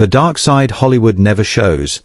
The dark side Hollywood never shows.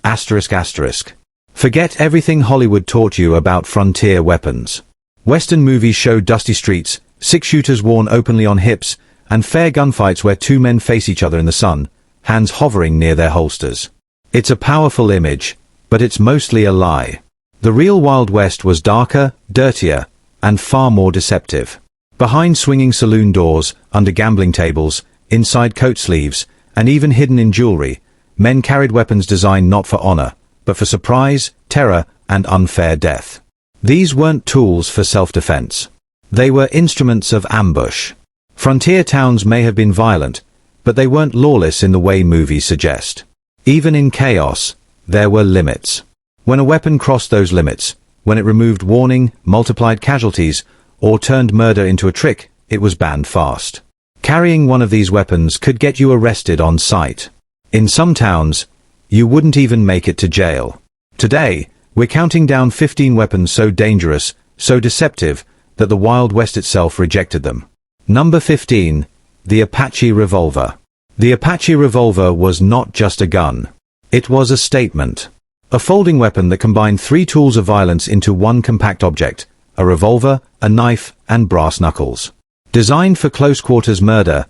Asterisk asterisk. Forget everything Hollywood taught you about frontier weapons. Western movies show dusty streets, six-shooters worn openly on hips, and fair gunfights where two men face each other in the sun, hands hovering near their holsters. It's a powerful image, but it's mostly a lie. The real Wild West was darker, dirtier, and far more deceptive. Behind swinging saloon doors, under gambling tables, inside coat sleeves, and even hidden in jewelry, men carried weapons designed not for honor, but for surprise, terror, and unfair death. These weren't tools for self-defense. They were instruments of ambush. Frontier towns may have been violent, but they weren't lawless in the way movies suggest. Even in chaos, there were limits. When a weapon crossed those limits, when it removed warning, multiplied casualties, or turned murder into a trick, it was banned fast. Carrying one of these weapons could get you arrested on sight. In some towns, you wouldn't even make it to jail. Today, we're counting down 15 weapons so dangerous, so deceptive, that the Wild West itself rejected them. Number 15. The Apache Revolver. The Apache Revolver was not just a gun. It was a statement. A folding weapon that combined three tools of violence into one compact object: a revolver, a knife, and brass knuckles. Designed for close-quarters murder,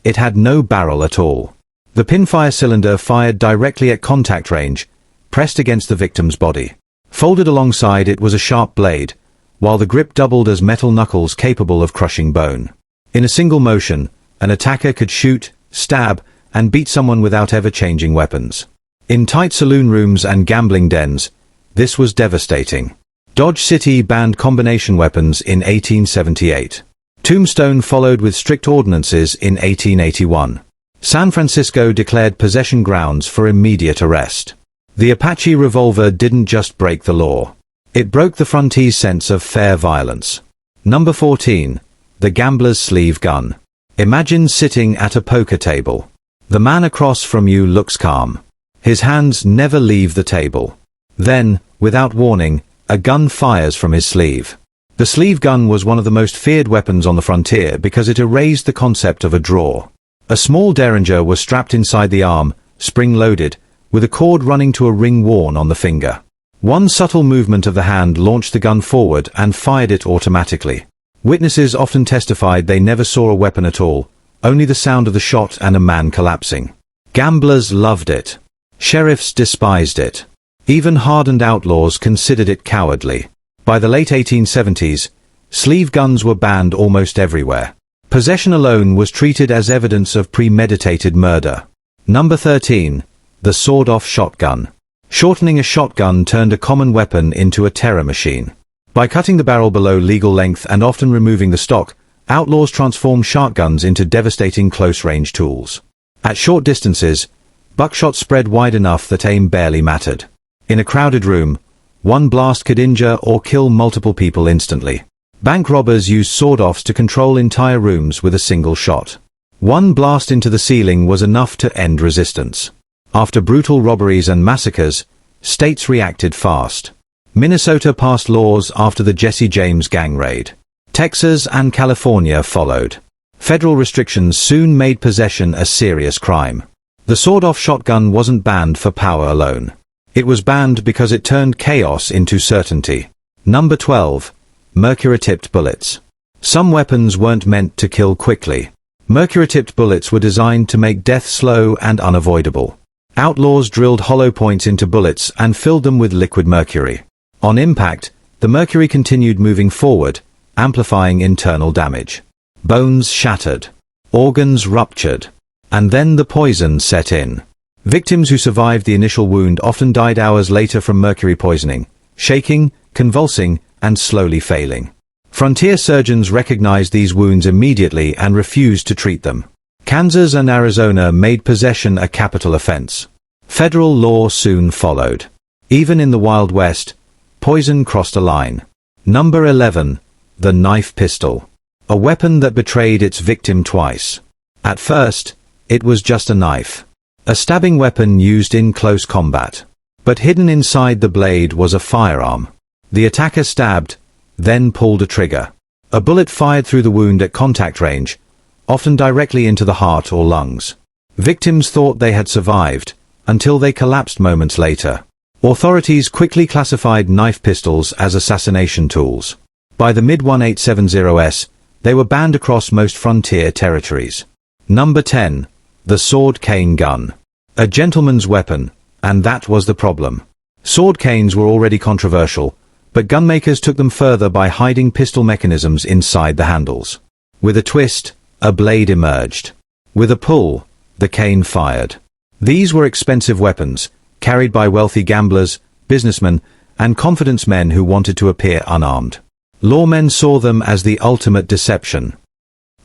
it had no barrel at all. The pinfire cylinder fired directly at contact range, pressed against the victim's body. Folded alongside it was a sharp blade, while the grip doubled as metal knuckles capable of crushing bone. In a single motion, an attacker could shoot, stab, and beat someone without ever changing weapons. In tight saloon rooms and gambling dens, this was devastating. Dodge City banned combination weapons in 1878. Tombstone followed with strict ordinances in 1881. San Francisco declared possession grounds for immediate arrest. The Apache Revolver didn't just break the law. It broke the frontier's sense of fair violence. Number 14. The Gambler's Sleeve Gun. Imagine sitting at a poker table. The man across from you looks calm. His hands never leave the table. Then, without warning, a gun fires from his sleeve. The sleeve gun was one of the most feared weapons on the frontier because it erased the concept of a draw. A small derringer was strapped inside the arm, spring-loaded, with a cord running to a ring worn on the finger. One subtle movement of the hand launched the gun forward and fired it automatically. Witnesses often testified they never saw a weapon at all, only the sound of the shot and a man collapsing. Gamblers loved it. Sheriffs despised it. Even hardened outlaws considered it cowardly. By the late 1870s, sleeve guns were banned almost everywhere. Possession alone was treated as evidence of premeditated murder. Number 13. The Sawed-Off Shotgun. Shortening a shotgun turned a common weapon into a terror machine. By cutting the barrel below legal length and often removing the stock, outlaws transformed shotguns into devastating close-range tools. At short distances, buckshot spread wide enough that aim barely mattered. In a crowded room, one blast could injure or kill multiple people instantly. Bank robbers used sawed-offs to control entire rooms with a single shot. One blast into the ceiling was enough to end resistance. After brutal robberies and massacres, states reacted fast. Minnesota passed laws after the Jesse James gang raid. Texas and California followed. Federal restrictions soon made possession a serious crime. The sawed-off shotgun wasn't banned for power alone. It was banned because it turned chaos into certainty. Number 12. Mercury-tipped bullets. Some weapons weren't meant to kill quickly. Mercury-tipped bullets were designed to make death slow and unavoidable. Outlaws drilled hollow points into bullets and filled them with liquid mercury. On impact, the mercury continued moving forward, amplifying internal damage. Bones shattered. Organs ruptured. And then the poison set in. Victims who survived the initial wound often died hours later from mercury poisoning, shaking, convulsing, and slowly failing. Frontier surgeons recognized these wounds immediately and refused to treat them. Kansas and Arizona made possession a capital offense. Federal law soon followed. Even in the Wild West, poison crossed a line. Number 11. The Knife Pistol. A weapon that betrayed its victim twice. At first, it was just a knife. A stabbing weapon used in close combat. But hidden inside the blade was a firearm. The attacker stabbed, then pulled a trigger. A bullet fired through the wound at contact range, often directly into the heart or lungs. Victims thought they had survived, until they collapsed moments later. Authorities quickly classified knife pistols as assassination tools. By the mid-1870s, they were banned across most frontier territories. Number 10. The sword cane gun. A gentleman's weapon, and that was the problem. Sword canes were already controversial, but gunmakers took them further by hiding pistol mechanisms inside the handles. With a twist, a blade emerged. With a pull, the cane fired. These were expensive weapons, carried by wealthy gamblers, businessmen, and confidence men who wanted to appear unarmed. Lawmen saw them as the ultimate deception.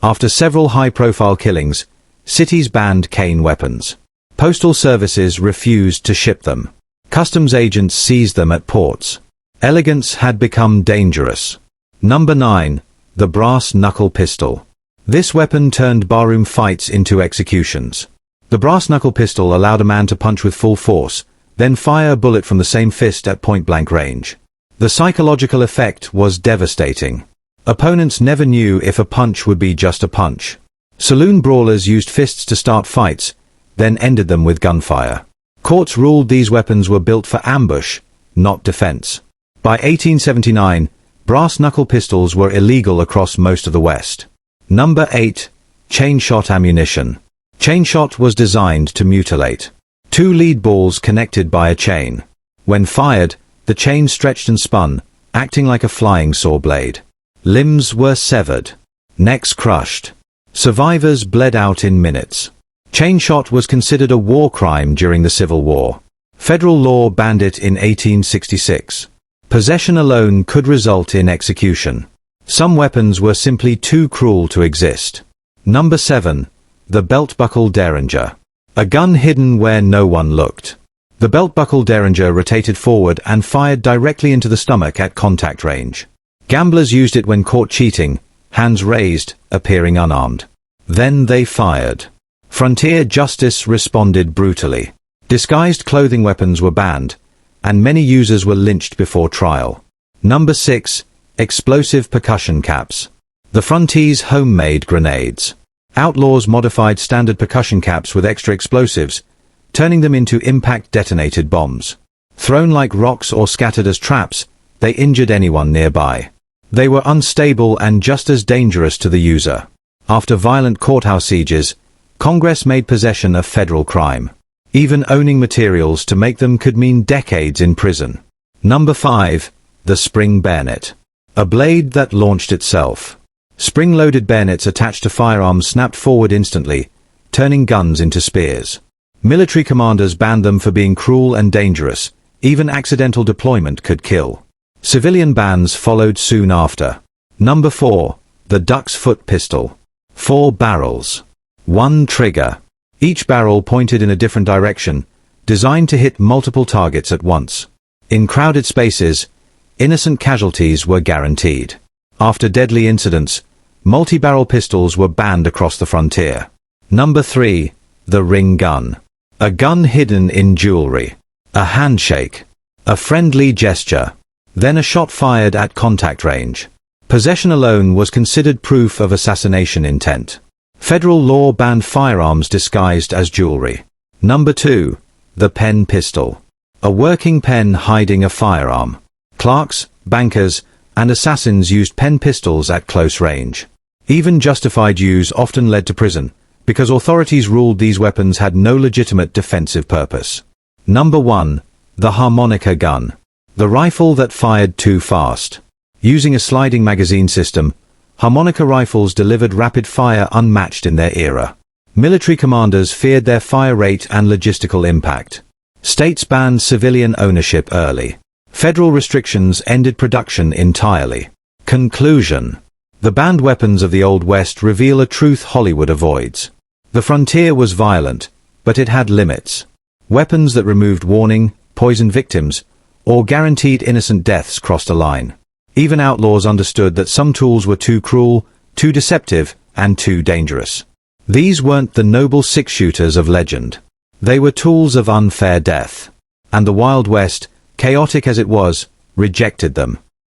After several high-profile killings, cities banned cane weapons. Postal services refused to ship them. Customs agents seized them at ports. Elegance had become dangerous. Number 9. The brass knuckle pistol. This weapon turned barroom fights into executions. The brass knuckle pistol allowed a man to punch with full force, then fire a bullet from the same fist at point-blank range. The psychological effect was devastating. Opponents never knew if a punch would be just a punch. Saloon brawlers used fists to start fights, then ended them with gunfire. Courts ruled these weapons were built for ambush, not defense. By 1879, brass knuckle pistols were illegal across most of the West. Number 8. Chain-shot ammunition. Chain-shot was designed to mutilate. Two lead balls connected by a chain. When fired, the chain stretched and spun, acting like a flying saw blade. Limbs were severed. Necks crushed. Survivors bled out in minutes. Chain-shot was considered a war crime during the Civil War. Federal law banned it in 1866. Possession alone could result in execution. Some weapons were simply too cruel to exist. Number 7. The belt-buckle derringer. A gun hidden where no one looked. The belt-buckle derringer rotated forward and fired directly into the stomach at contact range. Gamblers used it when caught cheating, hands raised, appearing unarmed. Then they fired. Frontier justice responded brutally. Disguised clothing weapons were banned, and many users were lynched before trial. Number 6. Explosive percussion caps. The frontier's homemade grenades. Outlaws modified standard percussion caps with extra explosives, turning them into impact-detonated bombs. Thrown like rocks or scattered as traps, they injured anyone nearby. They were unstable and just as dangerous to the user. After violent courthouse sieges, Congress made possession a federal crime. Even owning materials to make them could mean decades in prison. Number 5. The spring bayonet. A blade that launched itself. Spring-loaded bayonets attached to firearms snapped forward instantly, turning guns into spears. Military commanders banned them for being cruel and dangerous. Even accidental deployment could kill. Civilian bans followed soon after. Number 4. The duck's foot pistol. 4 barrels. 1 trigger. Each barrel pointed in a different direction, designed to hit multiple targets at once. In crowded spaces, innocent casualties were guaranteed. After deadly incidents, multi-barrel pistols were banned across the frontier. Number 3. The ring gun. A gun hidden in jewelry. A handshake. A friendly gesture. Then a shot fired at contact range. Possession alone was considered proof of assassination intent. Federal law banned firearms disguised as jewelry. Number 2. The pen pistol. A working pen hiding a firearm. Clerks, bankers, and assassins used pen pistols at close range. Even justified use often led to prison, because authorities ruled these weapons had no legitimate defensive purpose. Number 1. The harmonica gun. The rifle that fired too fast. Using a sliding magazine system, harmonica rifles delivered rapid fire unmatched in their era. Military commanders feared their fire rate and logistical impact. States banned civilian ownership early. Federal restrictions ended production entirely. Conclusion. The banned weapons of the Old West reveal a truth Hollywood avoids. The frontier was violent, but it had limits. Weapons that removed warning, poisoned victims, or guaranteed innocent deaths crossed a line. Even outlaws understood that some tools were too cruel, too deceptive, and too dangerous. These weren't the noble six-shooters of legend. They were tools of unfair death. And the Wild West, chaotic as it was, rejected them.